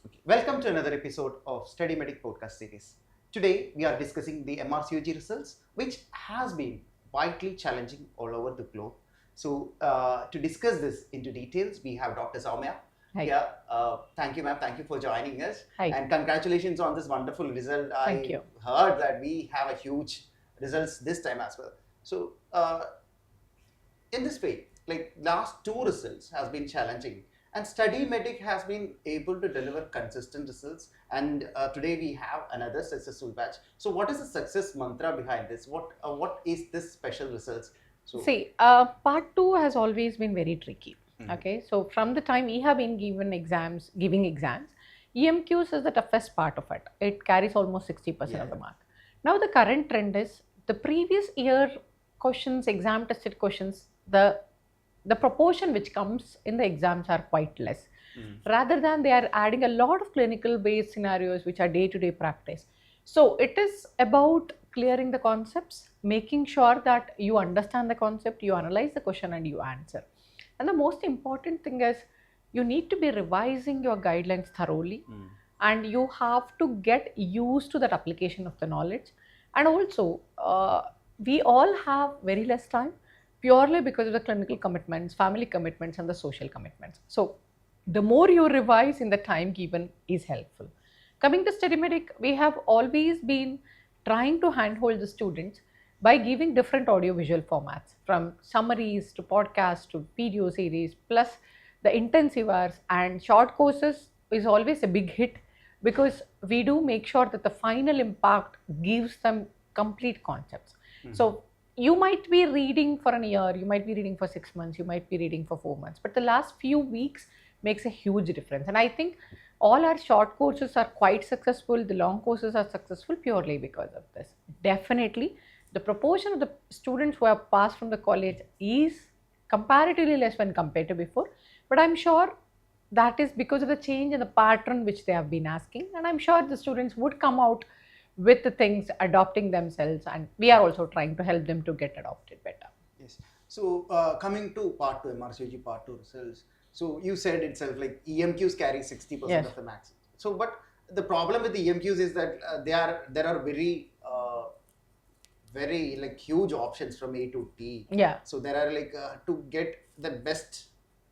Okay. Welcome to another episode of StudyMEDIC podcast series. Today we are discussing the MRCOG results, which has been widely challenging all over the globe. So to discuss this into details, we have Dr. Sowmya. Hi. Yeah, thank you, ma'am. Thank you for joining us. Hi. And congratulations on this wonderful result. Thank you. Heard that we have a huge results this time as well. So in this way, like last two results has been challenging. And StudyMEDIC has been able to deliver consistent results, and today we have another successful batch. So, what is the success mantra behind this? What is this special results? So, see, part 2 has always been very tricky. Okay, so from the time we have been giving exams, EMQs is the toughest part of it. It carries almost 60% of the mark. Now, the current trend is the previous year questions, exam tested questions, the proportion which comes in the exams are quite less. Rather than they are adding a lot of clinical based scenarios which are day-to-day practice. So it is about clearing the concepts, making sure that you understand the concept, you analyze the question and you answer. And the most important thing is you need to be revising your guidelines thoroughly and you have to get used to that application of the knowledge. And also we all have very less time, purely because of the clinical commitments, family commitments and the social commitments. So the more you revise in the time given is helpful. Coming to StudyMEDIC, we have always been trying to handhold the students by giving different audio-visual formats, from summaries to podcasts to video series, plus the intensive hours and short courses is always a big hit because we do make sure that the final impact gives them complete concepts. So you might be reading for a year, you might be reading for 6 months, you might be reading for 4 months, but the last few weeks makes a huge difference. And I think all our short courses are quite successful, the long courses are successful purely because of this. Definitely, the proportion of the students who have passed from the college is comparatively less when compared to before, but I'm sure that is because of the change in the pattern which they have been asking, and I'm sure the students would come out with the things adopting themselves, and we are also trying to help them to get adopted better. Yes. So coming to part 2, MRCOG part 2 results. So you said itself like EMQs carry 60% of the max. So but the problem with the EMQs is that there are very like huge options from A to T. Yeah. So there are like to get the best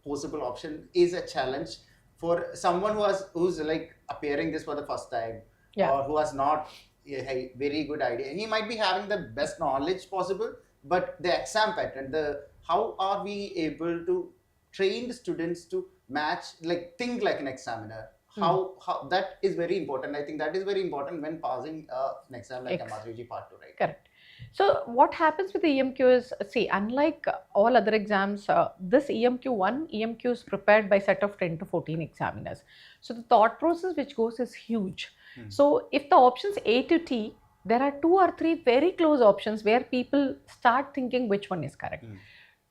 possible option is a challenge for someone who's like appearing this for the first time, or who has not a very good idea. He might be having the best knowledge possible, but the exam pattern, how are we able to train the students to match, like think like an examiner? How that is very important. I think that is very important when passing an exam like MRCOG part 2, right? Correct. So what happens with the EMQ is, see, unlike all other exams, this EMQ is prepared by a set of 10 to 14 examiners. So the thought process which goes is huge. So if the options A to T, there are 2 or 3 very close options where people start thinking which one is correct.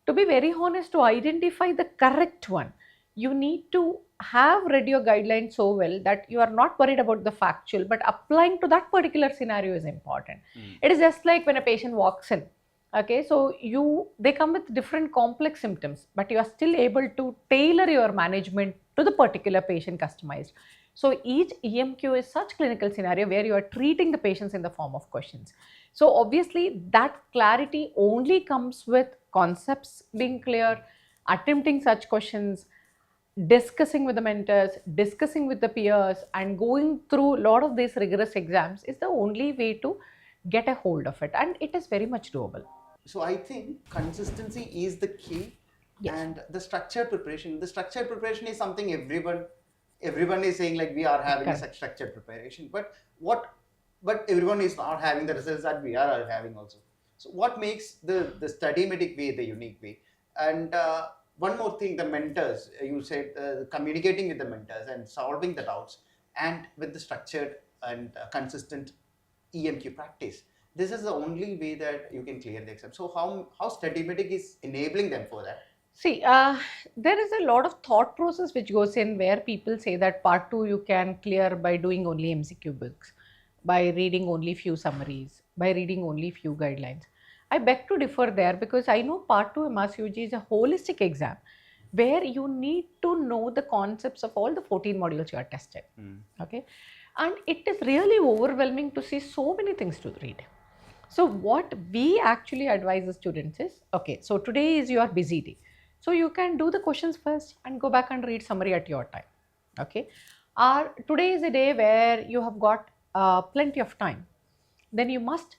To be very honest, to identify the correct one, you need to have read your guidelines so well that you are not worried about the factual, but applying to that particular scenario is important. It is just like when a patient walks in. Okay, so they come with different complex symptoms, but you are still able to tailor your management to the particular patient customized. So each EMQ is such clinical scenario where you are treating the patients in the form of questions. So obviously that clarity only comes with concepts being clear, attempting such questions, discussing with the mentors, discussing with the peers, and going through a lot of these rigorous exams is the only way to get a hold of it, and it is very much doable. So I think consistency is the key. And the structured preparation. The structured preparation is something everyone is saying like we are having a structured preparation, but everyone is not having the results that we are having also. So what makes the StudyMEDIC way the unique way? And one more thing, the mentors, you said communicating with the mentors and solving the doubts, and with the structured and consistent EMQ practice. This is the only way that you can clear the exam. So how StudyMEDIC is enabling them for that? See, there is a lot of thought process which goes in where people say that part 2 you can clear by doing only MCQ books, by reading only few summaries, by reading only few guidelines. I beg to differ there because I know part 2 MRCOG is a holistic exam where you need to know the concepts of all the 14 modules you are tested. Okay, and it is really overwhelming to see so many things to read. So what we actually advise the students is, okay, so today is your busy day. So you can do the questions first and go back and read summary at your time. Okay. Or today is a day where you have got plenty of time. Then you must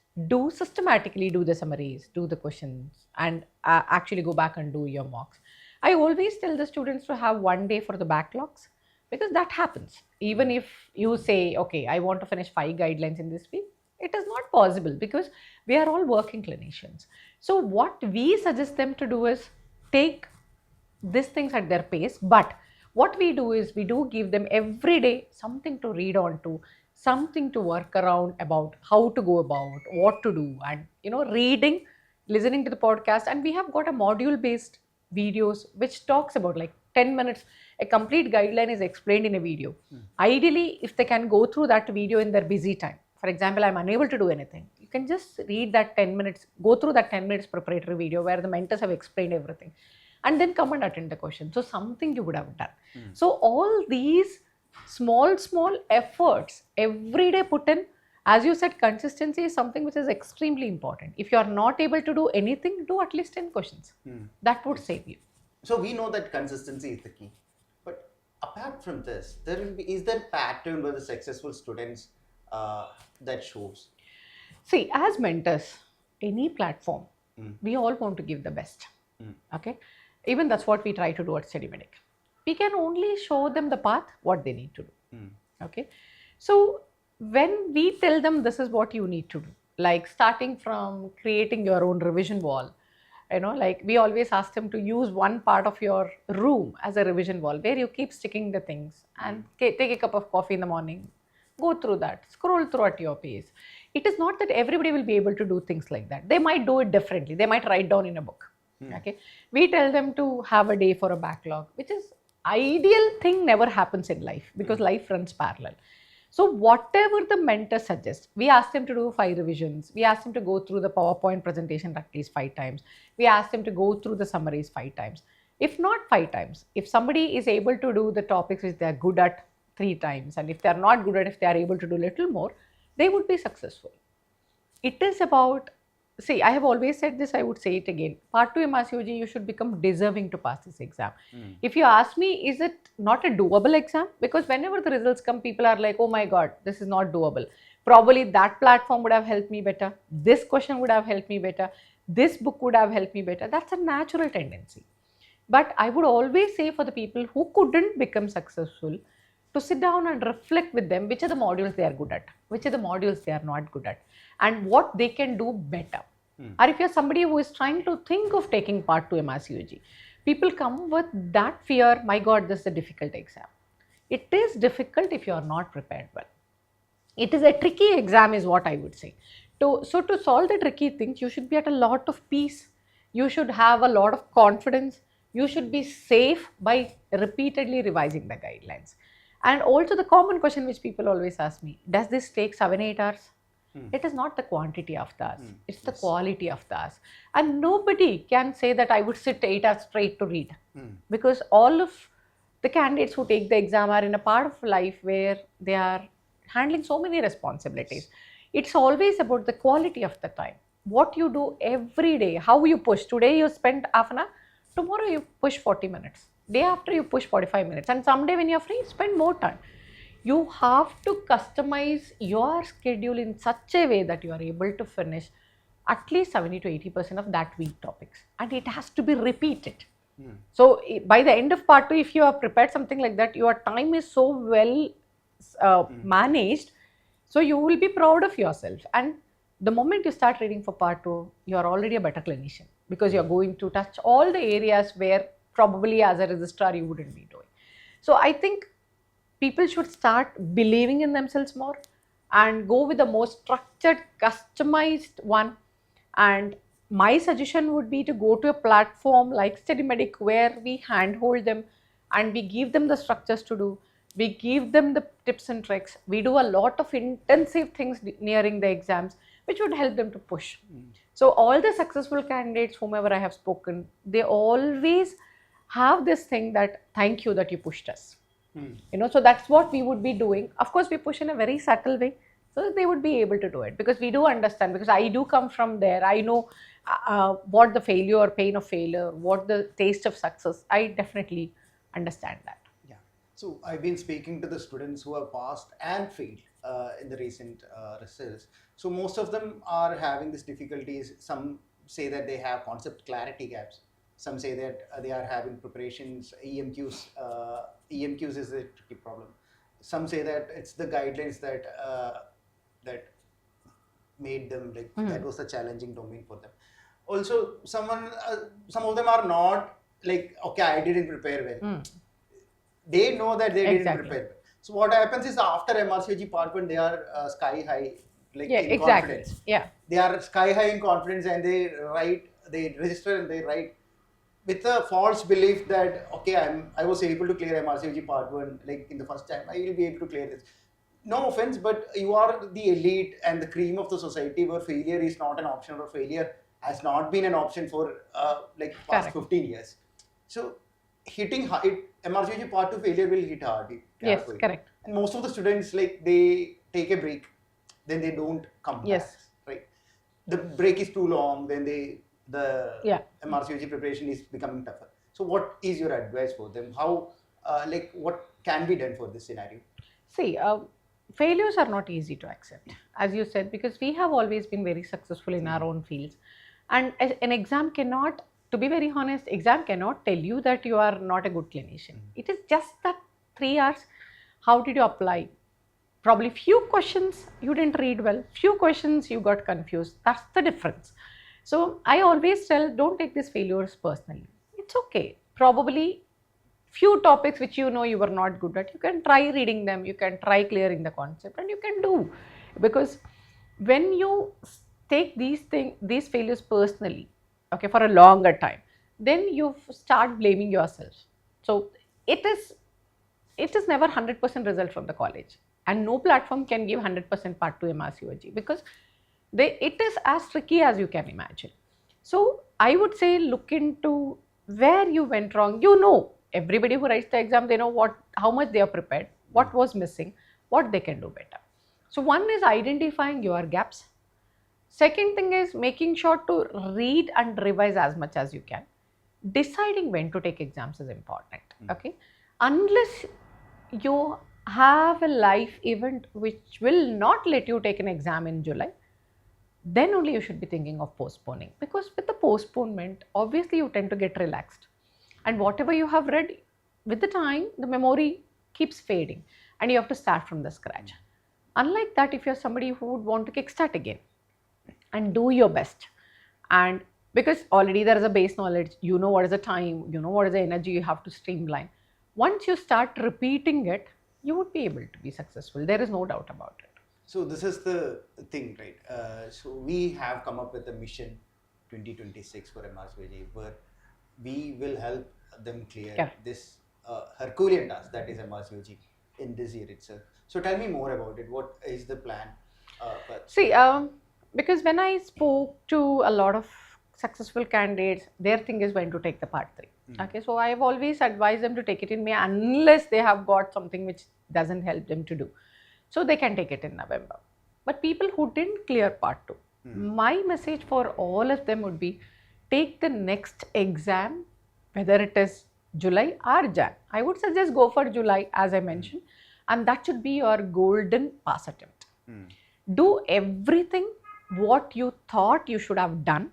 systematically do the summaries, do the questions, and actually go back and do your mocks. I always tell the students to have one day for the backlogs, because that happens. Even if you say, okay, I want to finish 5 guidelines in this week, it is not possible because we are all working clinicians. So what we suggest them to do is take these things at their pace, but what we do is we do give them every day something to read on to, something to work around about how to go about, what to do, and reading, listening to the podcast. And we have got a module based videos which talks about like 10 minutes, a complete guideline is explained in a video. Ideally, if they can go through that video in their busy time, for example, I'm unable to do anything, you can just read that 10 minutes, go through that 10 minutes preparatory video where the mentors have explained everything, and then come and attend the question. So something you would have done. So all these small efforts every day put in, as you said, consistency is something which is extremely important. If you are not able to do anything, do at least 10 questions. That would save you. So we know that consistency is the key. But apart from this, is there a pattern with the successful students that shows? See, as mentors, any platform, we all want to give the best. Okay. Even that's what we try to do at StudyMEDIC. We can only show them the path, what they need to do. Okay. So when we tell them this is what you need to do, like starting from creating your own revision wall, like we always ask them to use one part of your room as a revision wall where you keep sticking the things, and take a cup of coffee in the morning, go through that, scroll through at your pace. It is not that everybody will be able to do things like that. They might do it differently. They might write down in a book. Okay. We tell them to have a day for a backlog, which is ideal thing never happens in life because life runs parallel. So whatever the mentor suggests, we ask them to do 5 revisions. We ask them to go through the PowerPoint presentation at least 5 times. We ask them to go through the summaries 5 times. If not 5 times, if somebody is able to do the topics which they are good at 3 times, and if they are not good at, if they are able to do little more, they would be successful. It is about, see, I have always said this, I would say it again. Part 2 MRCOG, you should become deserving to pass this exam. If you ask me, is it not a doable exam? Because whenever the results come, people are like, oh my God, this is not doable. Probably that platform would have helped me better. This question would have helped me better. This book would have helped me better. That's a natural tendency. But I would always say for the people who couldn't become successful, to sit down and reflect with them which are the modules they are good at, which are the modules they are not good at, and what they can do better. Or if you're somebody who is trying to think of taking part 2 MRCOG, people come with that fear, my God, this is a difficult exam. It is difficult if you are not prepared well. It is a tricky exam is what I would say. So to solve the tricky things, you should be at a lot of peace. You should have a lot of confidence. You should be safe by repeatedly revising the guidelines. And also the common question which people always ask me, does this take 7-8 hours? It is not the quantity of the hours, it's the quality of the hours. And nobody can say that I would sit 8 hours straight to read, because all of the candidates who take the exam are in a part of life where they are handling so many responsibilities. It's always about the quality of the time. What you do every day, how you push. Today you spend half an hour, tomorrow you push 40 minutes. Day after you push 45 minutes, and someday when you're free, spend more time. You have to customize your schedule in such a way that you are able to finish at least 70 to 80% of that week topics, and it has to be repeated. So by the end of part 2, if you have prepared something like that, your time is so well managed, so you will be proud of yourself. And the moment you start reading for part 2, you are already a better clinician, because you are going to touch all the areas where probably as a registrar you wouldn't be doing. So I think people should start believing in themselves more and go with the most structured, customized one. And my suggestion would be to go to a platform like StudyMEDIC, where we handhold them and we give them the structures to do. We give them the tips and tricks. We do a lot of intensive things nearing the exams, which would help them to push. So all the successful candidates, whomever I have spoken, they always have this thing that thank you that you pushed us. You know, so that's what we would be doing. Of course, we push in a very subtle way so that they would be able to do it, because we do understand, because I do come from there. I know what the failure or pain of failure, what the taste of success. I definitely understand that. Yeah. So I've been speaking to the students who have passed and failed in the recent results. So most of them are having these difficulties. Some say that they have concept clarity gaps. Some say that they are having preparations, EMQs. EMQs is a tricky problem. Some say that it's the guidelines that made them like that was a challenging domain for them. Also, some of them are not like, okay, I didn't prepare well. They know that they didn't prepare well. So what happens is after MRCOG part 1, they are sky high, like in confidence. Yeah. They are sky high in confidence, and they register and they write with a false belief that, okay, I was able to clear MRCOG part 1 like in the first time. I will be able to clear this. No offense, but you are the elite and the cream of the society where failure is not an option, or failure has not been an option for like past 15 years. So hitting MRCOG part 2 failure will hit hard. Yes, correct. And most of the students, like, they take a break, then they don't come back, right? The break is too long, then the MRCOG preparation is becoming tougher. So what is your advice for them? How, like, what can be done for this scenario? See, failures are not easy to accept, as you said, because we have always been very successful in our own fields. And an exam cannot, to be very honest, exam cannot tell you that you are not a good clinician. It is just that 3 hours, how did you apply? Probably few questions you didn't read well, few questions you got confused. That's the difference. So I always tell, don't take these failures personally. It's okay. Probably few topics which you know you were not good at, you can try reading them, you can try clearing the concept, and you can do. Because when you take these failures personally, okay, for a longer time, then you start blaming yourself. So it is never 100% result from the college, and no platform can give 100% part 2 MRCOG, because it is as tricky as you can imagine. So I would say look into where you went wrong. You know, everybody who writes the exam, they know how much they are prepared, what was missing, what they can do better. So one is identifying your gaps. Second thing is making sure to read and revise as much as you can. Deciding when to take exams is important. Okay, unless you have a life event which will not let you take an exam in July, then only you should be thinking of postponing. Because with the postponement, obviously you tend to get relaxed, and whatever you have read, with the time the memory keeps fading and you have to start from the scratch. Unlike that, if you're somebody who would want to kickstart again and do your best, and because already there is a base knowledge, you know what is the time, you know what is the energy you have to streamline. Once you start repeating it, you would be able to be successful. There is no doubt about it. So this is the thing, right? So we have come up with a mission 2026 for MRCOG, where we will help them clear this Herculean task, that is MRCOG, in this year itself. So tell me more about it. What is the plan? See, because when I spoke to a lot of successful candidates, their thing is when to take the part 3. Okay, so I have always advised them to take it in May, unless they have got something which doesn't help them to do. So they can take it in November. But people who didn't clear part 2, my message for all of them would be, take the next exam, whether it is July or Jan. I would suggest go for July, as I mentioned, and that should be your golden pass attempt. Do everything what you thought you should have done,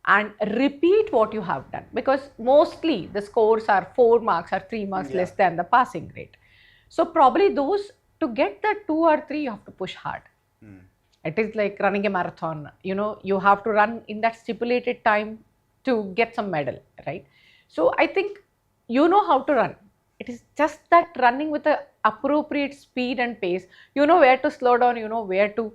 and repeat what you have done, because mostly the scores are 4 marks or 3 marks less than the passing grade. So probably those, to get the 2 or 3, you have to push hard. It is like running a marathon. You know, you have to run in that stipulated time to get some medal, right? So I think you know how to run. It is just that running with the appropriate speed and pace. You know where to slow down, you know where to,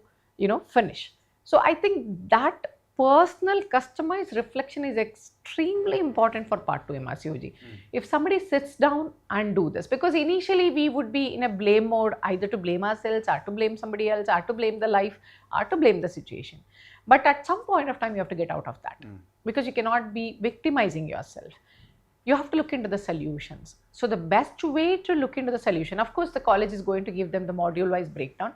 finish. So I think that personal customized reflection is extremely important for part 2 MRCOG. If somebody sits down and do this, because initially we would be in a blame mode, either to blame ourselves or to blame somebody else or to blame the life or to blame the situation. But at some point of time you have to get out of that, because you cannot be victimizing yourself. you have to look into the solutions. So the best way to look into the solution, of course the college is going to give them the module wise breakdown.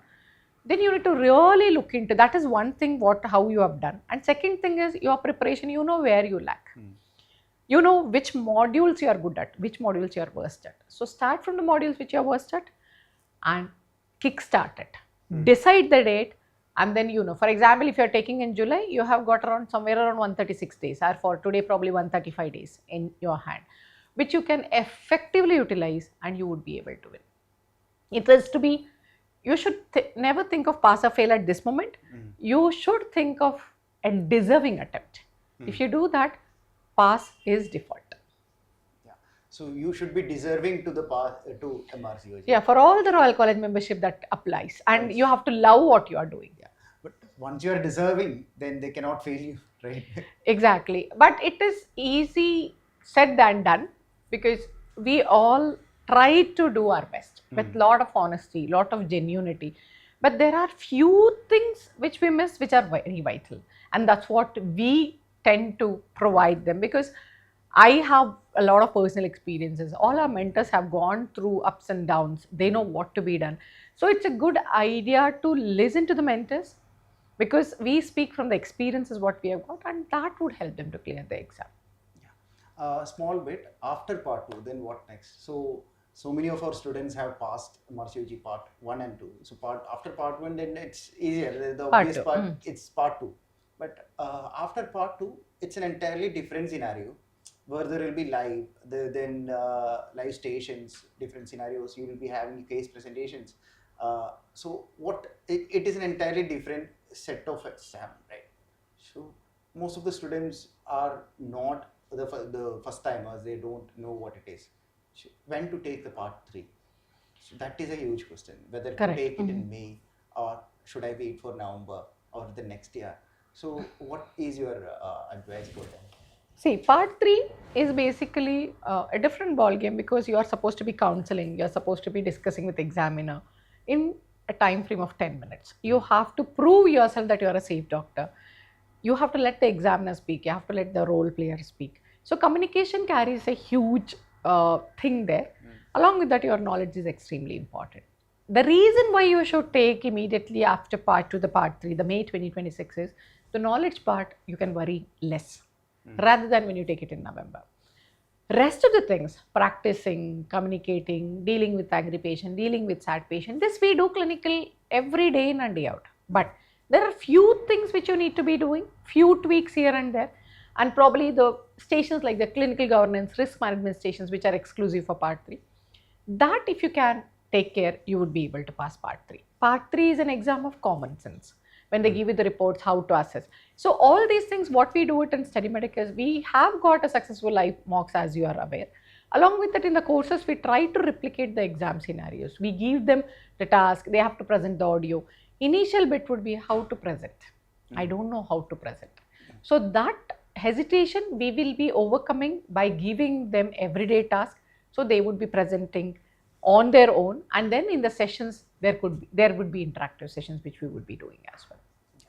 Then you need to really look into that. Is one thing how you have done, and second thing is your preparation. You know where you lack. You know which modules you are good at, which modules you are worst at. So start from the modules which you are worst at and kickstart it. Decide the date, and then for example, if you are taking in July, you have got around somewhere around 136 days, or for today probably 135 days in your hand, which you can effectively utilize and you would be able to win. It is to be, you should never think of pass or fail at this moment. You should think of a deserving attempt. If you do that, pass is default. Yeah. So you should be deserving to the pass to MRCOG. Yeah, for all the Royal College membership that applies, and you have to love what you are doing. Yeah. But once you are deserving, then they cannot fail you, right? Exactly. But it is easy said than done, because we all try to do our best with lot of honesty, lot of genuinity. But there are few things which we miss, which are very vital, and that's what we tend to provide them, because I have a lot of personal experiences. All our mentors have gone through ups and downs. They know what to be done. So it's a good idea to listen to the mentors, because we speak from the experiences what we have got, and that would help them to clear the exam. Yeah. Small bit after part 2, then what next? So many of our students have passed MRCOG part 1 and 2. So after part 1, then it's easier. The obvious part, it's part 2. But after part 2, it's an entirely different scenario, where there will be live, live stations, different scenarios. You will be having case presentations. So it is an entirely different set of exam, right? So most of the students are not the first timers. They don't know what it is. So when to take the part 3? So that is a huge question. Whether to take it in May, or should I wait for November or the next year? So what is your advice for them? See, part 3 is basically a different ball game, because you are supposed to be counseling, you are supposed to be discussing with the examiner in a time frame of 10 minutes. You have to prove yourself that you are a safe doctor. You have to let the examiner speak, you have to let the role player speak. So communication carries a huge thing there. Along with that, your knowledge is extremely important. The reason why you should take immediately after part 2, the part 3, the May 2026 is, the knowledge part you can worry less, rather than when you take it in November. Rest of the things, practicing, communicating, dealing with angry patient, dealing with sad patient, this we do clinical every day in and day out. But there are few things which you need to be doing, few tweaks here and there, and probably the stations like the clinical governance, risk management stations, which are exclusive for part 3. That if you can take care, you would be able to pass part 3. Part 3 is an exam of common sense. When they give you the reports, how to assess. So all these things, what we do it in StudyMEDIC is, we have got a successful live mocks, as you are aware. Along with that, in the courses, we try to replicate the exam scenarios. We give them the task, they have to present the audio. Initial bit would be how to present. I don't know how to present. So that hesitation we will be overcoming by giving them everyday task. So they would be presenting on their own, and then in the sessions there would be interactive sessions which we would be doing as well. Yeah.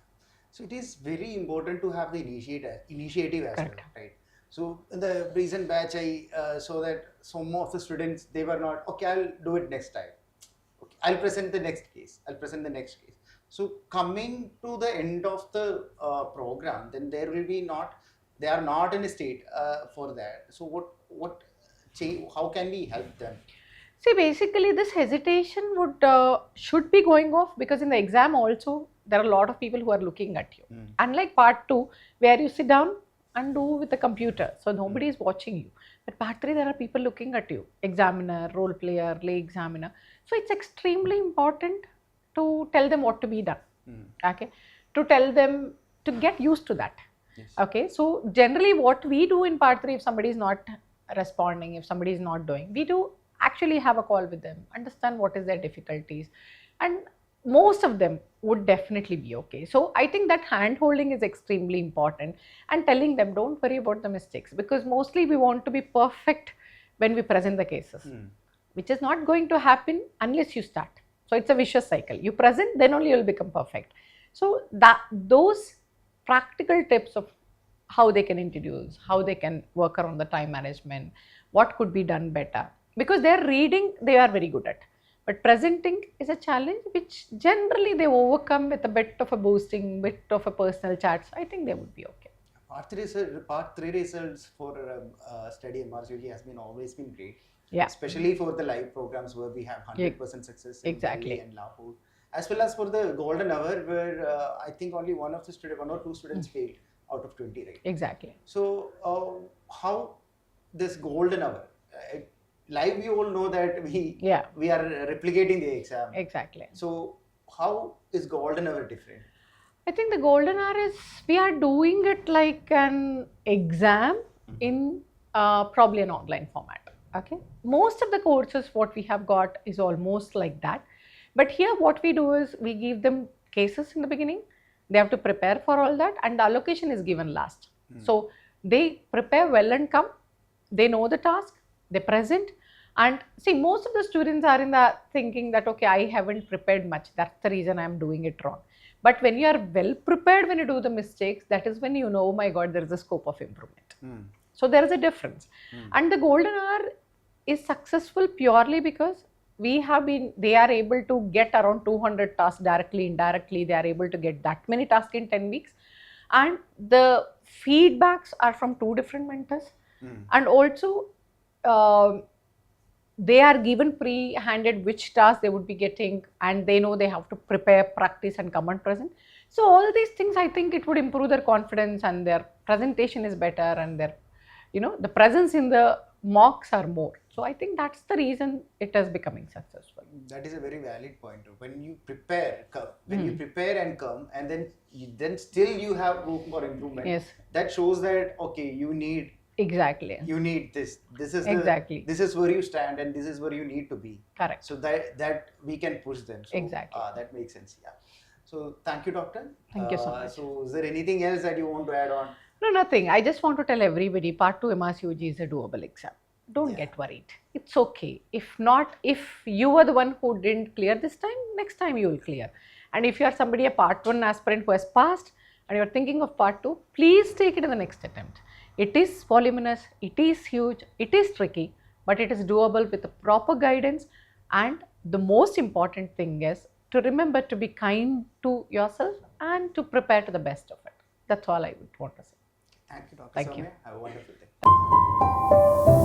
So it is very important to have the initiative as well, right? So in the recent batch, I saw that some of the students, they were not, okay, I'll do it next time. Okay, I'll present the next case. So coming to the end of the program, then there will be they are not in a state for that. So what change? How can we help them? See, basically this hesitation should be going off, because in the exam also there are a lot of people who are looking at you. Unlike part 2, where you sit down and do with the computer, so nobody is watching you. But part 3, there are people looking at you, examiner, role player, lay examiner. So it's extremely important to tell them what to be done. Okay, to tell them to get used to that. Yes. Okay, so generally what we do in part 3, if somebody is not responding, if somebody is not doing, we do actually have a call with them, understand what is their difficulties, and most of them would definitely be okay. So I think that hand holding is extremely important, and telling them don't worry about the mistakes, because mostly we want to be perfect when we present the cases, which is not going to happen unless you start. So it's a vicious cycle. You present, then only you will become perfect. So those practical tips of how they can introduce, how they can work around the time management, what could be done better. Because their reading, they are very good at. But presenting is a challenge which generally they overcome with a bit of a boosting, bit of a personal chat. So I think they would be okay. Part 3 results for study MRCOG has been always been great. Yeah. Especially for the live programs where we have 100% success in Exactly. Delhi and Lahore. As well as for the golden hour where I think only one or two students failed out of 20, right? Exactly. So how this golden hour, live we all know that we are replicating the exam. Exactly. So how is golden hour different? I think the golden hour is, we are doing it like an exam in probably an online format. Okay. Most of the courses what we have got is almost like that. But here what we do is we give them cases in the beginning. They have to prepare for all that, and the allocation is given last. So they prepare well and come. They know the task. They present. And see, most of the students are in the thinking that, okay, I haven't prepared much. That's the reason I'm doing it wrong. But when you are well prepared, when you do the mistakes, that is when you know, oh my God, there is a scope of improvement. So there is a difference. And the golden hour is successful purely because they are able to get around 200 tasks directly, indirectly. They are able to get that many tasks in 10 weeks. And the feedbacks are from 2 different mentors. And also, they are given pre-handed which task they would be getting, and they know they have to prepare, practice and come and present. So all these things, I think it would improve their confidence, and their presentation is better, and their, the presence in the mocks are more. So I think that's the reason it is becoming successful. That is a very valid point. When you prepare, you prepare and come, and then still you have room for improvement. Yes. That shows that, okay, you need this. This is this is where you stand, and this is where you need to be. Correct. So that we can push them. So, exactly. That makes sense. Yeah. So thank you, doctor. Thank you so much. So is there anything else that you want to add on? No, nothing. I just want to tell everybody, Part 2 MRCOG is a doable exam. Don't get worried. It's okay. If you are the one who didn't clear this time, next time you will clear. And if you are somebody, a Part 1 aspirant who has passed, and you are thinking of Part 2, please take it in the next attempt. It is voluminous, it is huge, it is tricky, but it is doable with the proper guidance. And the most important thing is to remember to be kind to yourself and to prepare to the best of it. That's all I would want to say. Thank you, Dr. Thank Sowmya. you. Have a wonderful day.